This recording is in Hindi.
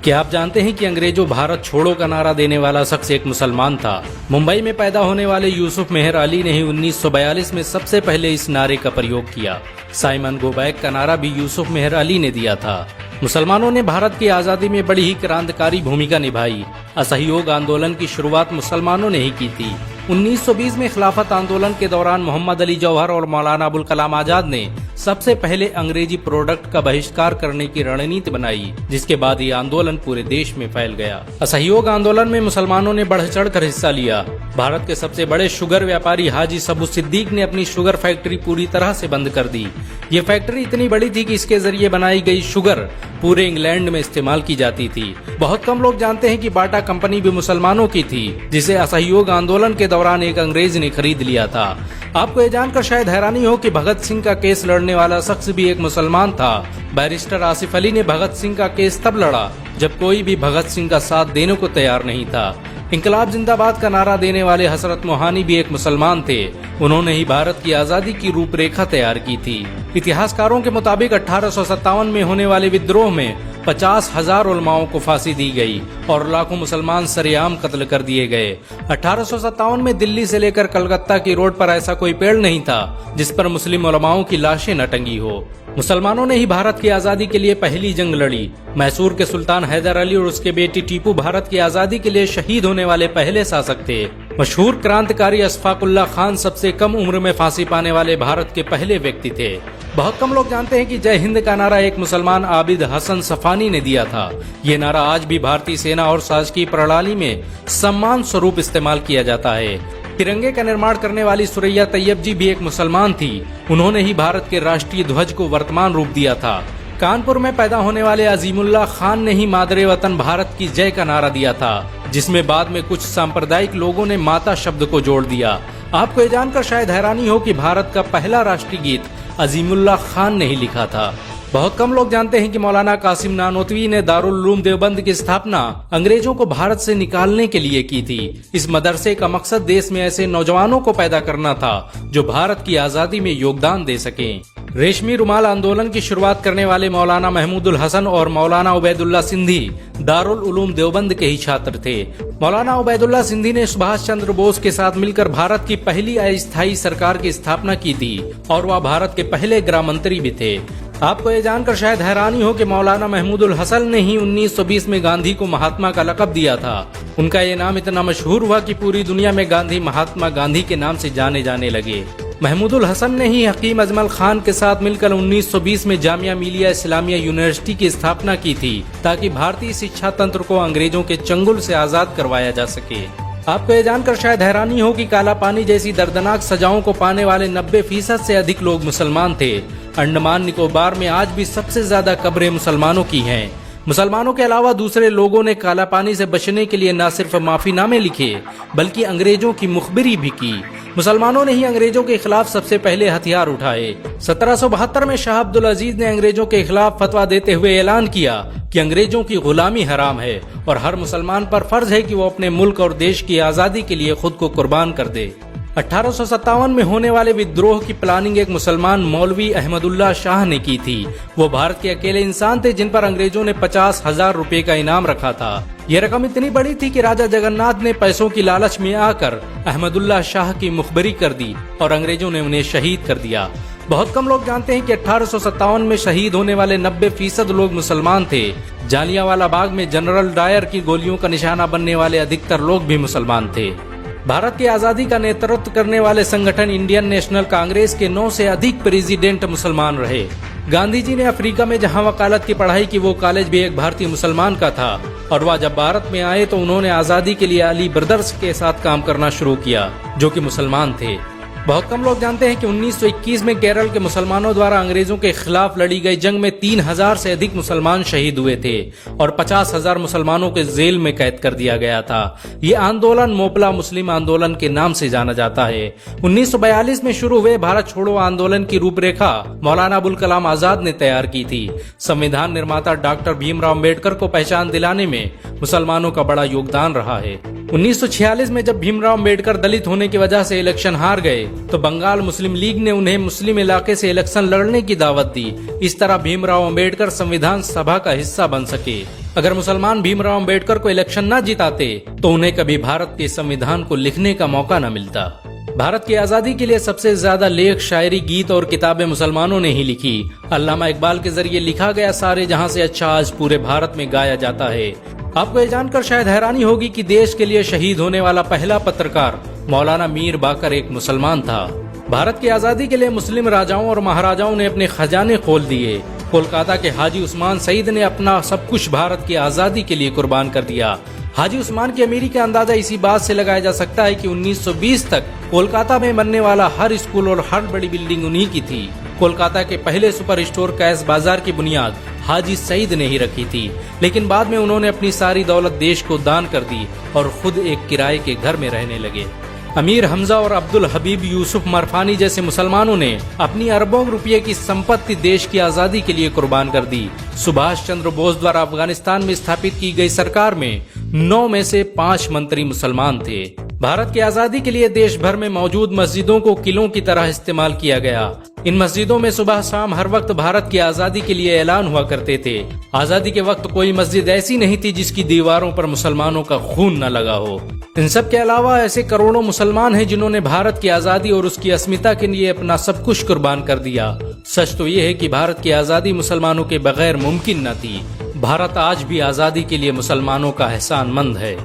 क्या आप जानते हैं कि अंग्रेजों भारत छोड़ो का नारा देने वाला शख्स एक मुसलमान था। मुंबई में पैदा होने वाले यूसुफ मेहर अली ने ही 1942 में सबसे पहले इस नारे का प्रयोग किया। साइमन गो बैक का नारा भी यूसुफ मेहर अली ने दिया था। मुसलमानों ने भारत की आजादी में बड़ी ही क्रांतिकारी भूमिका निभाई। असहयोग आंदोलन की शुरुआत मुसलमानों ने ही की थी। 1920 में खिलाफत आंदोलन के दौरान मोहम्मद अली जौहर और मौलाना अबुल कलाम आजाद ने सबसे पहले अंग्रेजी प्रोडक्ट का बहिष्कार करने की रणनीति बनाई, जिसके बाद ये आंदोलन पूरे देश में फैल गया। असहयोग आंदोलन में मुसलमानों ने बढ़ चढ़ कर हिस्सा लिया। भारत के सबसे बड़े शुगर व्यापारी हाजी सबू सिद्दीक ने अपनी शुगर फैक्ट्री पूरी तरह से बंद कर दी। ये फैक्ट्री इतनी बड़ी थी कि इसके जरिए बनाई गई शुगर पूरे इंग्लैंड में इस्तेमाल की जाती थी। बहुत कम लोग जानते हैं कि बाटा कंपनी भी मुसलमानों की थी, जिसे असहयोग आंदोलन के दौरान एक अंग्रेज ने खरीद लिया था। आपको ये जानकर शायद हैरानी हो कि भगत सिंह का केस लड़ने वाला शख्स भी एक मुसलमान था। बैरिस्टर आसिफ अली ने भगत सिंह का केस तब लड़ा जब कोई भी भगत सिंह का साथ देने को तैयार नहीं था। इंकलाब जिंदाबाद का नारा देने वाले हसरत मोहानी भी एक मुसलमान थे। उन्होंने ही भारत की आजादी की रूपरेखा तैयार की थी। इतिहासकारों के मुताबिक 1857 में होने वाले विद्रोह में 50,000 उलमाओं को फांसी दी गई और लाखों मुसलमान सरेआम कत्ल कर दिए गए। 1857 में दिल्ली से लेकर कलकत्ता की रोड पर ऐसा कोई पेड़ नहीं था जिस पर मुस्लिम उलमाओं की लाशें न टंगी हो। मुसलमानों ने ही भारत की आजादी के लिए पहली जंग लड़ी। मैसूर के सुल्तान हैदर अली और उसके बेटी टीपू भारत की आजादी के लिए शहीद होने वाले पहले शासक थे। मशहूर क्रांतिकारी अशफाकुल्लाह खान सबसे कम उम्र में फांसी पाने वाले भारत के पहले व्यक्ति थे। बहुत कम लोग जानते हैं कि जय हिंद का नारा एक मुसलमान आबिद हसन सफानी ने दिया था। ये नारा आज भी भारतीय सेना और शासकीय प्रणाली में सम्मान स्वरूप इस्तेमाल किया जाता है। तिरंगे का निर्माण करने वाली सुरैया तैयब जी भी एक मुसलमान थी। उन्होंने ही भारत के राष्ट्रीय ध्वज को वर्तमान रूप दिया था। कानपुर में पैदा होने वाले अजीमुल्लाह खान ने ही मादरे वतन भारत की जय का नारा दिया था, जिसमें बाद में कुछ सांप्रदायिक लोगों ने माता शब्द को जोड़ दिया। आपको ये जानकर शायद हैरानी हो कि भारत का पहला राष्ट्रीय गीत अजीमुल्लाह खान ने ही लिखा था। बहुत कम लोग जानते हैं कि मौलाना कासिम नानोतवी ने दारुल उलूम देवबंद की स्थापना अंग्रेजों को भारत से निकालने के लिए की थी। इस मदरसे का मकसद देश में ऐसे नौजवानों को पैदा करना था जो भारत की आजादी में योगदान दे सकें। रेशमी रुमाल आंदोलन की शुरुआत करने वाले मौलाना महमूदुल हसन और मौलाना उबैदुल्ला सिंधी दारुल उलूम देवबंद के ही छात्र थे। मौलाना उबैदुल्ला सिंधी ने सुभाष चंद्र बोस के साथ मिलकर भारत की पहली अस्थायी सरकार की स्थापना की थी और वह भारत के पहले गृह मंत्री भी थे। आपको ये जानकर शायद हैरानी हो कि मौलाना महमूदुल हसन ने ही 1920 में गांधी को महात्मा का लक़ब दिया था। उनका ये नाम इतना मशहूर हुआ कि पूरी दुनिया में गांधी महात्मा गांधी के नाम से जाने जाने लगे। महमूदुल हसन ने ही हकीम अजमल खान के साथ मिलकर 1920 में जामिया मिलिया इस्लामिया यूनिवर्सिटी की स्थापना की थी, ताकि भारतीय शिक्षा तंत्र को अंग्रेजों के चंगुल से आजाद करवाया जा सके। आपको ये जानकर शायद हैरानी हो कि काला पानी जैसी दर्दनाक सजाओं को पाने वाले 90% से अधिक लोग मुसलमान थे। अंडमान निकोबार में आज भी सबसे ज्यादा कब्रें मुसलमानों की हैं। मुसलमानों के अलावा दूसरे लोगों ने काला पानी से बचने के लिए न सिर्फ माफीनामे लिखे बल्कि अंग्रेजों की मुखबिरी भी की। मुसलमानों ने ही अंग्रेजों के खिलाफ सबसे पहले हथियार उठाए। 1772 में शाह अब्दुल अजीज ने अंग्रेजों के खिलाफ फतवा देते हुए ऐलान किया कि अंग्रेजों की गुलामी हराम है और हर मुसलमान पर फर्ज है कि वो अपने मुल्क और देश की आजादी के लिए खुद को कुर्बान कर दे। 1857 में होने वाले विद्रोह की प्लानिंग एक मुसलमान मौलवी अहमदुल्ला शाह ने की थी। वो भारत के अकेले इंसान थे जिन पर अंग्रेजों ने 50,000 रुपए का इनाम रखा था। ये रकम इतनी बड़ी थी कि राजा जगन्नाथ ने पैसों की लालच में आकर अहमदुल्ला शाह की मुखबरी कर दी और अंग्रेजों ने उन्हें शहीद कर दिया। बहुत कम लोग जानते हैं कि 1857 में शहीद होने वाले 90% लोग मुसलमान थे। जालियांवाला बाग में जनरल डायर की गोलियों का निशाना बनने वाले अधिकतर लोग भी मुसलमान थे। भारत की आजादी का नेतृत्व करने वाले संगठन इंडियन नेशनल कांग्रेस के 9 से अधिक प्रेसिडेंट मुसलमान रहे। गांधी जी ने अफ्रीका में जहां वकालत की पढ़ाई की, वो कॉलेज भी एक भारतीय मुसलमान का था और वह जब भारत में आए तो उन्होंने आजादी के लिए अली ब्रदर्स के साथ काम करना शुरू किया, जो कि मुसलमान थे। बहुत कम लोग जानते हैं कि 1921 में केरल के मुसलमानों द्वारा अंग्रेजों के खिलाफ लड़ी गई जंग में 3000 से अधिक मुसलमान शहीद हुए थे और 50,000 मुसलमानों को जेल में कैद कर दिया गया था। ये आंदोलन मोपला मुस्लिम आंदोलन के नाम से जाना जाता है। 1942 में शुरू हुए भारत छोड़ो आंदोलन की रूपरेखा मौलाना अबुल कलाम आजाद ने तैयार की थी। संविधान निर्माता डॉक्टर भीमराव अम्बेडकर को पहचान दिलाने में मुसलमानों का बड़ा योगदान रहा है। 1946 में जब भीमराव अम्बेडकर दलित होने की वजह से इलेक्शन हार गए तो बंगाल मुस्लिम लीग ने उन्हें मुस्लिम इलाके से इलेक्शन लड़ने की दावत दी। इस तरह भीमराव अम्बेडकर संविधान सभा का हिस्सा बन सके। अगर मुसलमान भीमराव अंबेडकर को इलेक्शन न जिताते तो उन्हें कभी भारत के संविधान को लिखने का मौका न मिलता। भारत की आजादी के लिए सबसे ज्यादा लेख, शायरी, गीत और किताबें मुसलमानों ने ही लिखी। अल्लामा इकबाल के जरिए लिखा गया सारे जहां से अच्छा आज पूरे भारत में गाया जाता है। आपको ये जानकर शायद हैरानी होगी कि देश के लिए शहीद होने वाला पहला पत्रकार मौलाना मीर बाकर एक मुसलमान था। भारत की आजादी के लिए मुस्लिम राजाओं और महाराजाओं ने अपने खजाने खोल दिए। कोलकाता के हाजी उस्मान सईद ने अपना सब कुछ भारत की आजादी के लिए कुर्बान कर दिया। हाजी उस्मान की अमीरी का अंदाजा इसी बात से लगाया जा सकता है कि 1920 तक कोलकाता में बनने वाला हर स्कूल और हर बड़ी बिल्डिंग उन्हीं की थी। कोलकाता के पहले सुपर स्टोर कैश बाजार की बुनियाद हाजी सईद ने ही रखी थी, लेकिन बाद में उन्होंने अपनी सारी दौलत देश को दान कर दी और खुद एक किराए के घर में रहने लगे। अमीर हमजा और अब्दुल हबीब यूसुफ मरफानी जैसे मुसलमानों ने अपनी अरबों रुपये की संपत्ति देश की आजादी के लिए कुर्बान कर दी। सुभाष चंद्र बोस द्वारा अफगानिस्तान में स्थापित की गई सरकार में 9 में से 5 मंत्री मुसलमान थे। भारत की आजादी के लिए देश भर में मौजूद मस्जिदों को किलों की तरह इस्तेमाल किया गया। इन मस्जिदों में सुबह शाम हर वक्त भारत की आजादी के लिए ऐलान हुआ करते थे। आजादी के वक्त कोई मस्जिद ऐसी नहीं थी जिसकी दीवारों पर मुसलमानों का खून न लगा हो। इन सब के अलावा ऐसे करोड़ों मुसलमान हैं जिन्होंने भारत की आजादी और उसकी अस्मिता के लिए अपना सब कुछ कुर्बान कर दिया। सच तो ये है कि भारत की आजादी मुसलमानों के बगैर मुमकिन न थी। भारत आज भी आजादी के लिए मुसलमानों का एहसानमंद है।